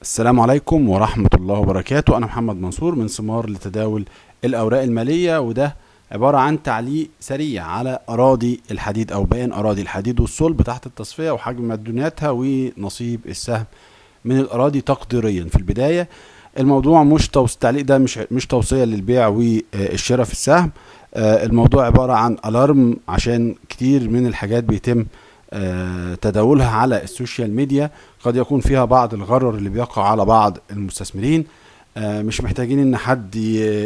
السلام عليكم ورحمة الله وبركاته. أنا محمد منصور من ثمار لتداول الأوراق المالية، وده عبارة عن تعليق سريع على أراضي الحديد أو بيان أراضي الحديد والصلب تحت التصفية وحجم مديونياتها ونصيب السهم من الأراضي تقديريا. في البداية الموضوع مش التعليق ده مش توصية للبيع والشراء في السهم. الموضوع عبارة عن ألارم عشان كتير من الحاجات بيتم تداولها على السوشيال ميديا، قد يكون فيها بعض الغرر اللي بيقع على بعض المستثمرين. مش محتاجين ان حد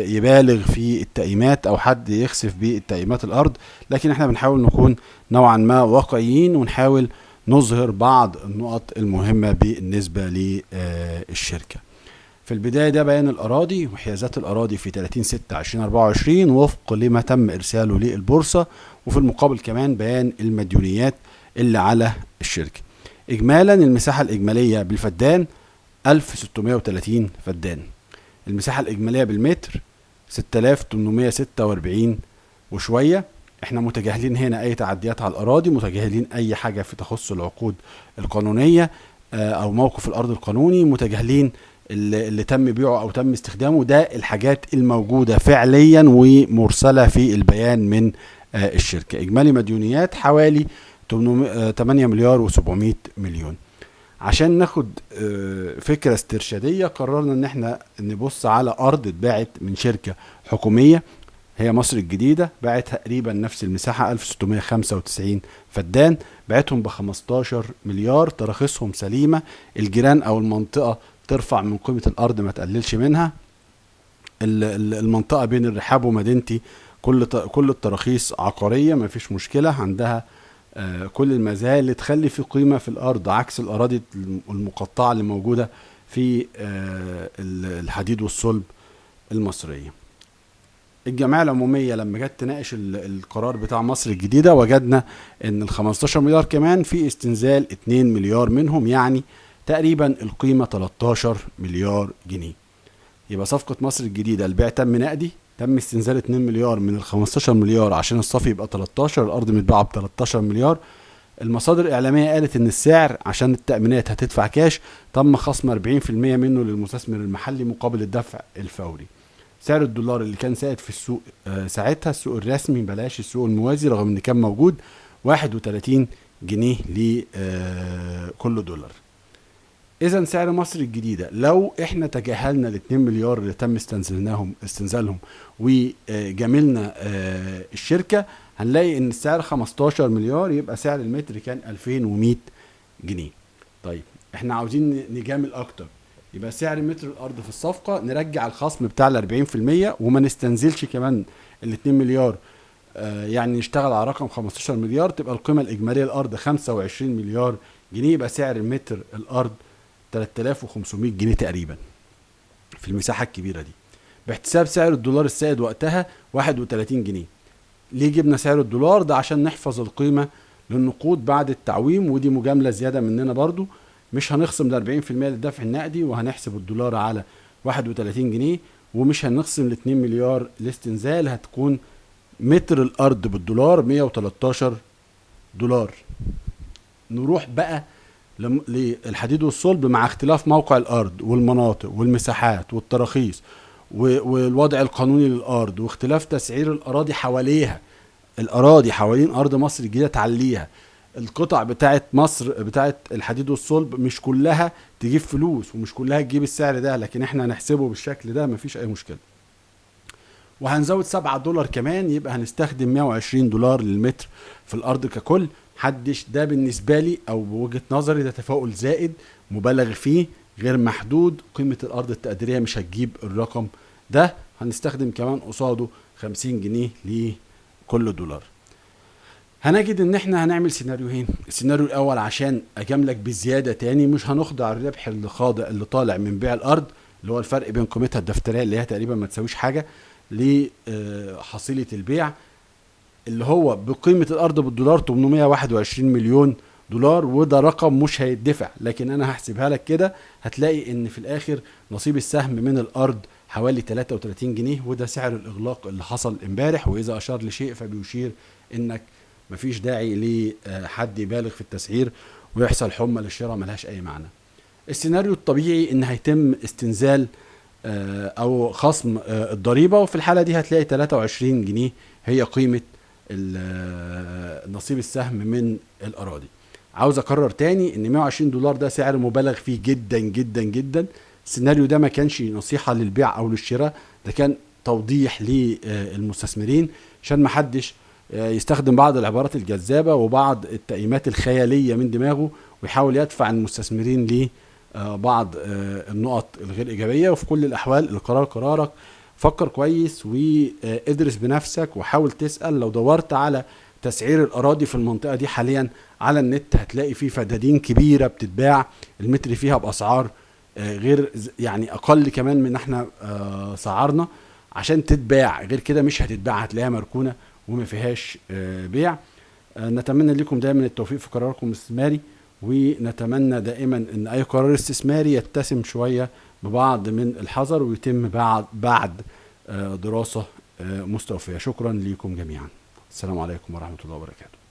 يبالغ في التقييمات او حد يخسف بالتقييمات الارض، لكن احنا بنحاول نكون نوعا ما واقعيين ونحاول نظهر بعض النقط المهمة بالنسبة للشركة. في البداية ده بيان الأراضي وحيازات الأراضي في 30/6/2024 وفق لما تم إرساله للبورصة، وفي المقابل كمان بيان المديونيات اللي على الشركة. إجمالا المساحة الإجمالية بالفدان 1630 فدان، المساحة الإجمالية بالمتر 6846 وشوية. احنا متجاهلين هنا أي تعديات على الأراضي، متجاهلين أي حاجة في تخص العقود القانونية أو موقف الأرض القانوني، متجاهلين اللي تم بيعه او تم استخدامه. ده الحاجات الموجودة فعليا ومرسلة في البيان من الشركة. اجمالي مديونيات حوالي 8 مليار و700 مليون. عشان ناخد فكرة استرشادية قررنا ان احنا نبص على ارض اتباعت من شركة حكومية، هي مصر الجديدة، باعت تقريبا نفس المساحة 1695 فدان، باعتهم ب 15 مليار، تراخيصهم سليمة، الجيران او المنطقة ترفع من قيمة الارض ما تقللش منها. المنطقة بين الرحاب ومدينتي كل التراخيص عقارية، ما فيش مشكلة عندها. كل المزايا اللي تخلي في قيمة في الارض، عكس الاراضي المقطعة اللي موجودة في الحديد والصلب المصرية. الجمعية العمومية لما جت تناقش القرار بتاع مصر الجديدة وجدنا ان ال 15 مليار كمان في استنزال 2 مليار منهم، يعني تقريبا القيمة 13 مليار جنيه. يبقى صفقة مصر الجديدة البيع تم نقدي، تم استنزال 2 مليار من ال 15 مليار عشان الصافي يبقى 13، الارض متباعة ب 13 مليار. المصادر الإعلامية قالت إن السعر عشان التأمينات هتدفع كاش، تم خصم 40% منه للمستثمر المحلي مقابل الدفع الفوري. سعر الدولار اللي كان سائد في السوق ساعتها، السوق الرسمي بلاش السوق الموازي، رغم إن كان موجود 31 جنيه لكل دولار. إذا سعر مصر الجديدة لو إحنا تجاهلنا ال 2 مليار اللي تم استنزالهم وجاملنا الشركة، هنلاقي ان السعر 15 مليار، يبقى سعر المتر كان 2100 جنيه. طيب احنا عاوزين نجامل اكتر، يبقى سعر متر الارض في الصفقة نرجع الخصم بتاع ال 40% وما نستنزلش كمان ال 2 مليار، يعني نشتغل على رقم 15 مليار، تبقى القيمة الإجمالية للأرض 25 مليار جنيه، يبقى سعر متر الأرض 3500 جنيه تقريبا في المساحة الكبيرة دي، باحتساب سعر الدولار السائد وقتها 31 جنيه. ليه جبنا سعر الدولار ده؟ عشان نحفظ القيمة للنقود بعد التعويم، ودي مجاملة زيادة مننا برضو. مش هنخصم ال 40% للدفع النقدي، وهنحسب الدولار على 31 جنيه، ومش هنخصم ال 2 مليار الاستنزال، هتكون متر الأرض بالدولار 113 دولار. نروح بقى للحديد والصلب مع اختلاف موقع الأرض والمناطق والمساحات والتراخيص والوضع القانوني للأرض، واختلاف تسعير الأراضي حواليها. الأراضي حوالين أرض مصر الجديدة تعليها، القطع بتاعت مصر بتاعت الحديد والصلب مش كلها تجيب فلوس ومش كلها تجيب السعر ده، لكن احنا هنحسبه بالشكل ده مفيش أي مشكلة. وهنزود 7 دولار كمان، يبقى هنستخدم 120 دولار للمتر في الأرض ككل. حدش ده بالنسبة لي أو بوجهة نظري ده تفاؤل زائد مبالغ فيه غير محدود، قيمة الأرض التقديرية مش هتجيب الرقم ده. هنستخدم كمان قصاده 50 جنيه لكل دولار. هنجد ان احنا هنعمل سيناريوهين. السيناريو الاول عشان اجاملك بزيادة تاني، مش هنخضع الربح اللي طالع من بيع الارض، اللي هو الفرق بين قيمتها الدفترية اللي هي تقريبا ما تساويش حاجة لحصيلة البيع، اللي هو بقيمة الارض بالدولار 821 مليون دولار، وده رقم مش هيدفع، لكن انا هحسبها لك كده. هتلاقي ان في الاخر نصيب السهم من الارض حوالي 33 جنيه، وده سعر الاغلاق اللي حصل امبارح. واذا اشار لشيء فبيشير انك مفيش داعي لحد يبالغ في التسعير ويحصل حمى للشراء ملهاش اي معنى. السيناريو الطبيعي ان هيتم استنزال او خصم الضريبة، وفي الحالة دي هتلاقي 23 جنيه هي قيمة نصيب السهم من الأراضي. عاوز أكرر تاني إن $120 ده سعر مبالغ فيه جدا جدا جدا. السيناريو ده ما كانش نصيحة للبيع أو للشراء، ده كان توضيح للمستثمرين عشان ما حدش يستخدم بعض العبارات الجذابة وبعض التقييمات الخيالية من دماغه ويحاول يدفع المستثمرين ليه بعض النقط الغير إيجابية. وفي كل الأحوال القرار قرارك، فكر كويس وادرس بنفسك وحاول تسأل. لو دورت على تسعير الأراضي في المنطقة دي حاليا على النت هتلاقي فيه فدادين كبيرة بتتباع المتر فيها بأسعار غير يعني أقل كمان من احنا سعرنا عشان تتباع، غير كده مش هتتباع، هتلاقيها مركونة وما فيهاش بيع. نتمنى لكم دائما التوفيق في قراركم الاستثماري، ونتمنى دائما ان اي قرار استثماري يتسم شوية ببعض من الحذر ويتم بعد دراسة مستوفية. شكرا لكم جميعا. السلام عليكم ورحمة الله وبركاته.